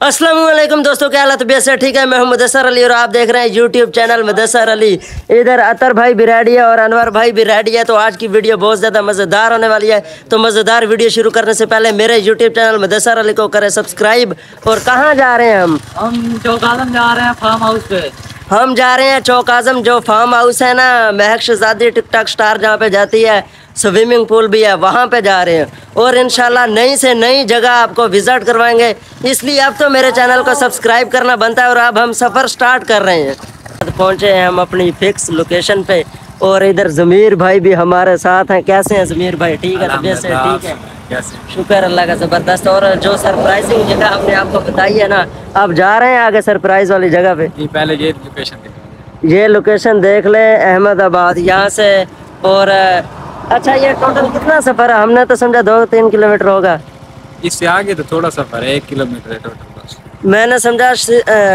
अस्सलाम वालेकुम दोस्तों, क्या हालत? तबीयत से ठीक है? मैं हूं मुदस्सर अली और आप देख रहे हैं यूट्यूब चैनल मुदस्सर अली। इधर अतर भाई भी रेडी है और अनवर भाई भी रेडी है। तो आज की वीडियो बहुत ज़्यादा मज़ेदार होने वाली है। तो मज़ेदार वीडियो शुरू करने से पहले मेरे यूट्यूब चैनल मुदस्सर अली को करें सब्सक्राइब। और कहाँ जा रहे हैं हम चौक आजम जा रहे हैं फार्म हाउस पे। हम जा रहे हैं चौक आजम, जो फार्म हाउस है ना, महक शहजादी टिकटॉक स्टार जहाँ पे जाती है, स्विमिंग पूल भी है, वहाँ पे जा रहे हैं। और इंशाल्लाह नई से नई जगह आपको विज़िट करवाएंगे। इसलिए अब तो मेरे चैनल को सब्सक्राइब करना बनता है। और अब हम सफ़र स्टार्ट कर रहे हैं। पहुँचे हैं हम अपनी फिक्स लोकेशन पे। और इधर ज़मीर भाई भी हमारे साथ हैं। कैसे हैं ज़मीर भाई? ठीक है, तबीयत से ठीक है? शुक्र अल्लाह का, ज़बरदस्त। और जो सरप्राइजिंग जगह हमने आपको बताई है ना, अब जा रहे हैं आगे सरप्राइज वाली जगह पे। पहले ये लोकेशन देख, ये लोकेशन देख ले, अहमदाबाद यहाँ से। और अच्छा, ये टोटल कितना सफ़र है? हमने तो समझा 2-3 किलोमीटर होगा। इससे आगे तो थोड़ा सफर है, 1 किलोमीटर है टोटल बस। मैंने समझा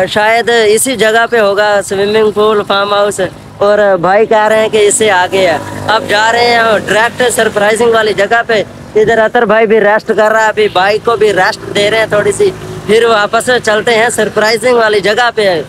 शायद इसी जगह पे होगा स्विमिंग पूल फार्म हाउस। और भाई कह रहे हैं कि इससे आगे है। अब जा रहे हैं डायरेक्ट सरप्राइजिंग वाली जगह पे। इधर अतर भाई भी रेस्ट कर रहा है, अभी बाइक को भी रेस्ट दे रहे हैं थोड़ी सी, फिर वापस चलते हैं सरप्राइजिंग वाली जगह पे।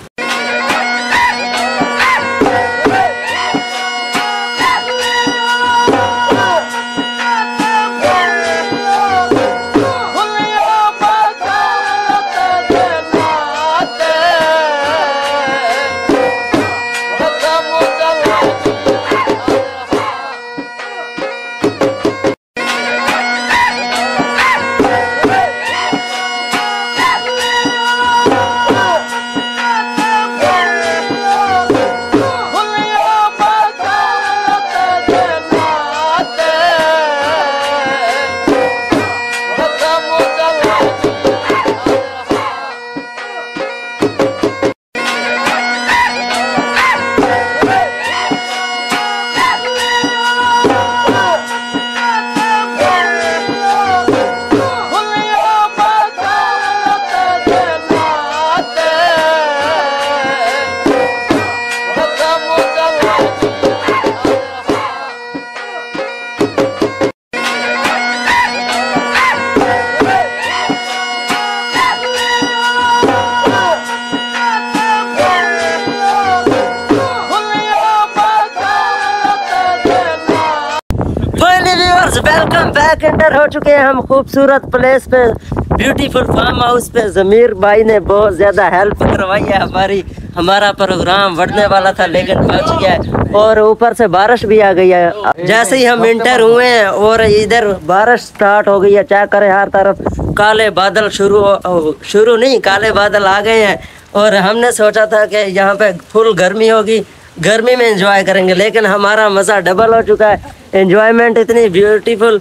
Welcome back. एंटर हो चुके हैं हम खूबसूरत प्लेस पे, ब्यूटीफुल फार्म हाउस पे। ज़मीर भाई ने बहुत ज़्यादा हेल्प करवाई है हमारी। हमारा प्रोग्राम बढ़ने वाला था लेकिन बच गया है। और ऊपर से बारिश भी आ गई है। जैसे ही हम इंटर हुए हैं और इधर बारिश स्टार्ट हो गई है। चेक करें, हर तरफ काले बादल शुरू नहीं, काले बादल आ गए हैं। और हमने सोचा था कि यहाँ पे फुल गर्मी होगी, गर्मी में एंजॉय करेंगे, लेकिन हमारा मज़ा डबल हो चुका है। एंजॉयमेंट इतनी ब्यूटीफुल,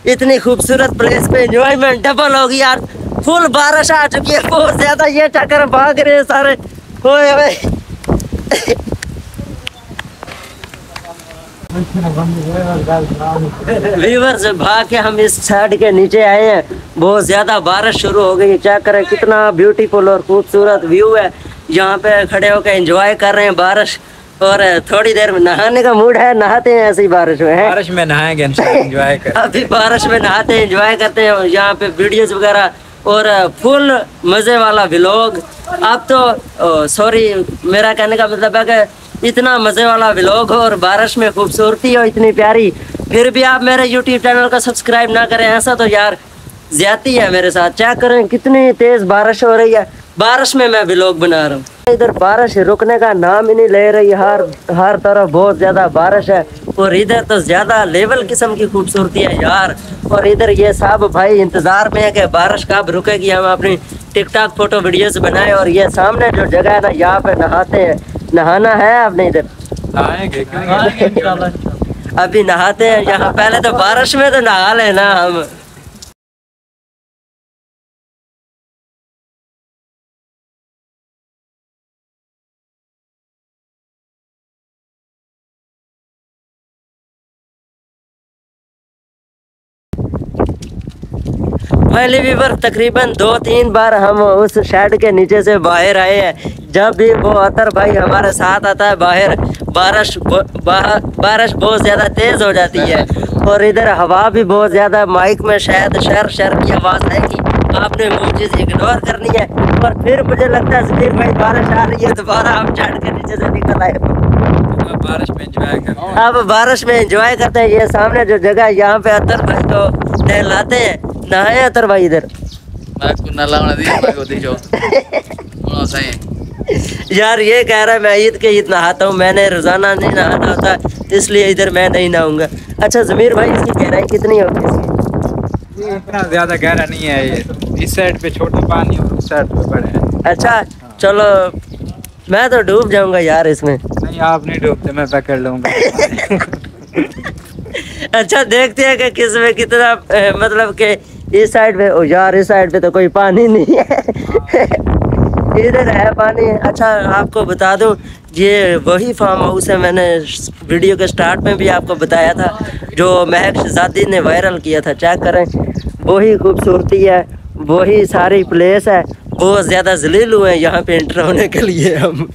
इतनी खूबसूरत प्लेस पे एंजॉयमेंट डबल होगी यार। फुल बारिश आ चुकी है बहुत ज़्यादा। ये चक्कर भाग रहे हैं सारे। ओए ओए व्यूअर्स, भाग के हम इस साइड के नीचे आए हैं। बहुत ज़्यादा बारिश शुरू हो गई। चेक करें कितना ब्यूटीफुल और खूबसूरत व्यू है। यहाँ पे खड़े होकर एंजॉय कर रहे हैं बारिश। और थोड़ी देर में नहाने का मूड है, नहाते हैं ऐसी बारिश में। बारिश में नहाएंगे, एंजॉय कर। अभी बारिश में नहाते हैं, एंजॉय करते हैं। यहाँ पे वीडियोस वगैरह और फुल मज़े वाला व्लॉग। अब तो सॉरी, मेरा कहने का मतलब है कि इतना मज़े वाला व्लॉग हो और बारिश में खूबसूरती हो इतनी प्यारी, फिर भी आप मेरे यूट्यूब चैनल को सब्सक्राइब ना करें, ऐसा तो यार ज्यादती है मेरे साथ। चेक करें कितनी तेज़ बारिश हो रही है, बारिश में मैं व्लॉग बना रहा हूँ। इधर बारिश रुकने का नाम ही नहीं ले रही। हर तरफ बहुत ज़्यादा बारिश है। और इधर तो ज़्यादा लेवल किस्म की खूबसूरती है यार। और इधर ये सब भाई इंतज़ार में है कि बारिश कब रुकेगी, हम अपनी टिकटॉक फोटो वीडियोस बनाए। और ये सामने जो जगह है ना, यहाँ पे नहाते हैं। नहाना है आपने? इधर अभी नहाते हैं यहाँ। पहले तो बारिश में तो नहा लेना हम। पहले व्यूअर तकरीबन 2-3 बार हम उस शेड के नीचे से बाहर आए हैं। जब भी वो अतर भाई हमारे साथ आता है बाहर, बारिश बहुत ज़्यादा तेज़ हो जाती है। और इधर हवा भी बहुत ज़्यादा, माइक में शायद शर शर की आवाज़ आएगी। आपने वो चीज़ इग्नोर करनी है। और फिर मुझे लगता है जमीर भाई बारिश आ रही है, दोबारा हम झाड़ के नीचे से निकल आए। बारिश में एंजॉय करते हैं। अब बारिश में एंजॉय करते हैं। ये सामने जो जगह है यहाँ पे अतर भाई को नहलाते हैं। नहाए अतर भाई इधर? यार ये कह रहा है मैं ईद के ईद नहाता हूँ, मैंने रोजाना नहीं नहाता होता, इसलिए इधर मैं नहीं नहाऊंगा। अच्छा जमीर भाई इसकी गहराई कितनी होती है? ये इतना ज्यादा गहरा नहीं है, ये इस साइड पे छोटा पानी और उस साइड पे बड़ा है। अच्छा चलो, मैं तो डूब जाऊंगा यार इसमें। नहीं आप नहीं डूबते, मैं पकड़ लूंगा। अच्छा देखते हैं कि किस में कितना मतलब कि इस साइड पे, ओ यार इस साइड पे तो कोई पानी नहीं है। इधर है पानी। अच्छा आपको बता दूं, ये वही फार्म हाउस है, मैंने वीडियो के स्टार्ट में भी आपको बताया था, जो महक शहजादी ने वायरल किया था। चेक करें, वही खूबसूरती है, वही सारी प्लेस है। बहुत ज़्यादा जलील हुए हैं यहाँ पे एंटर होने के लिए हम।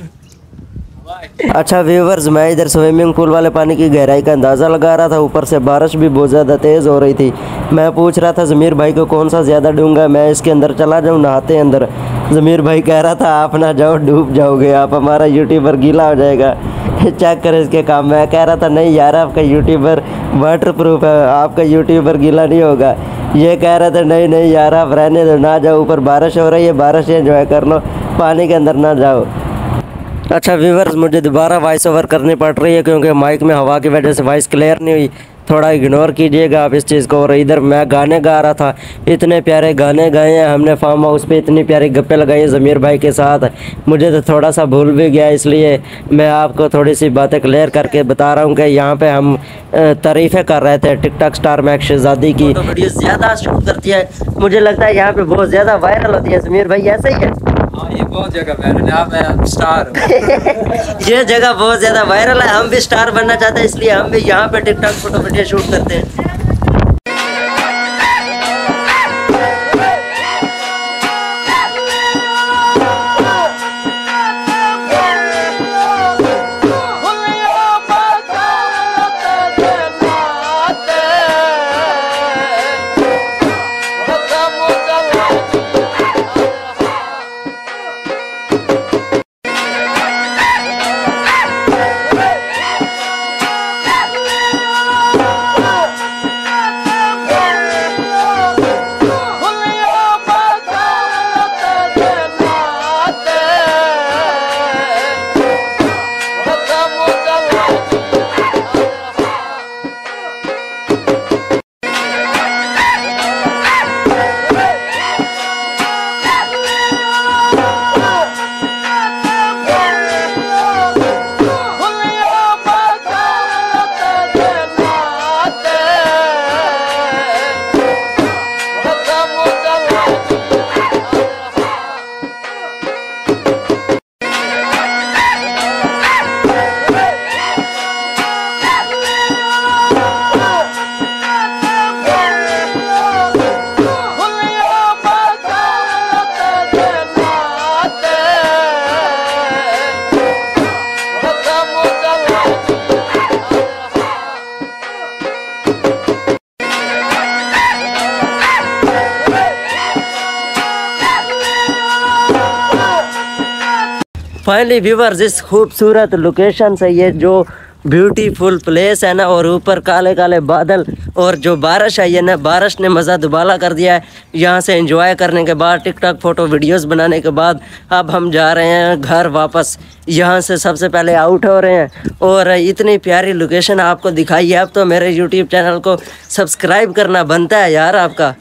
अच्छा व्यूवर्स, मैं इधर स्विमिंग पूल वाले पानी की गहराई का अंदाज़ा लगा रहा था। ऊपर से बारिश भी बहुत ज़्यादा तेज़ हो रही थी। मैं पूछ रहा था ज़मीर भाई को कौन सा ज़्यादा डूंगा, मैं इसके अंदर चला जाऊँ नहाते अंदर। ज़मीर भाई कह रहा था आप ना जाओ, डूब जाओगे आप, हमारा यूट्यूबर गीला हो जाएगा। चेक करें इसके काम। मैं कह रहा था नहीं यार आपका यूट्यूबर वाटर प्रूफ है, आपका यूट्यूबर गीला नहीं होगा। ये कह रहा था नहीं नहीं यार आप रहने दो, ना जाओ, ऊपर बारिश हो रही है, बारिश एंजॉय कर लो, पानी के अंदर ना जाओ। अच्छा व्यूवर्स, मुझे दोबारा वॉइस ओवर करनी पड़ रही है क्योंकि माइक में हवा की वजह से वॉइस क्लियर नहीं हुई। थोड़ा इग्नोर कीजिएगा आप इस चीज़ को। और इधर मैं गाने गा रहा था, इतने प्यारे गाने गाए हैं हमने फार्म हाउस पे, इतनी प्यारी गप्पे लगाई हैं ज़मीर भाई के साथ। मुझे तो थोड़ा सा भूल भी गया, इसलिए मैं आपको थोड़ी सी बातें क्लियर करके बता रहा हूँ कि यहाँ पे हम तारीफ़ें कर रहे थे टिकटॉक स्टार महक शहजादी की। तो वीडियो ज़्यादा शूट करती है, मुझे लगता है यहाँ पे बहुत ज़्यादा वायरल होती है। ज़मीर भाई ऐसा ही है? हाँ ये बहुत जगह वायरल है, आप स्टार हो। ये जगह बहुत ज़्यादा वायरल है, हम भी स्टार बनना चाहते हैं, इसलिए हम भी यहाँ पे टिकटॉक फोटो वीडियो शूट करते हैं। फाइनली व्यूवर्स, इस खूबसूरत लोकेशन से ये जो ब्यूटीफुल प्लेस है ना, और ऊपर काले काले बादल और जो बारिश है, ये ना बारिश ने मज़ा दुबाला कर दिया है। यहाँ से एंजॉय करने के बाद, टिकटॉक फ़ोटो वीडियोस बनाने के बाद, अब हम जा रहे हैं घर वापस। यहाँ से सबसे पहले आउट हो रहे हैं और इतनी प्यारी लोकेशन आपको दिखाई है। अब तो मेरे यूट्यूब चैनल को सब्सक्राइब करना बनता है यार आपका।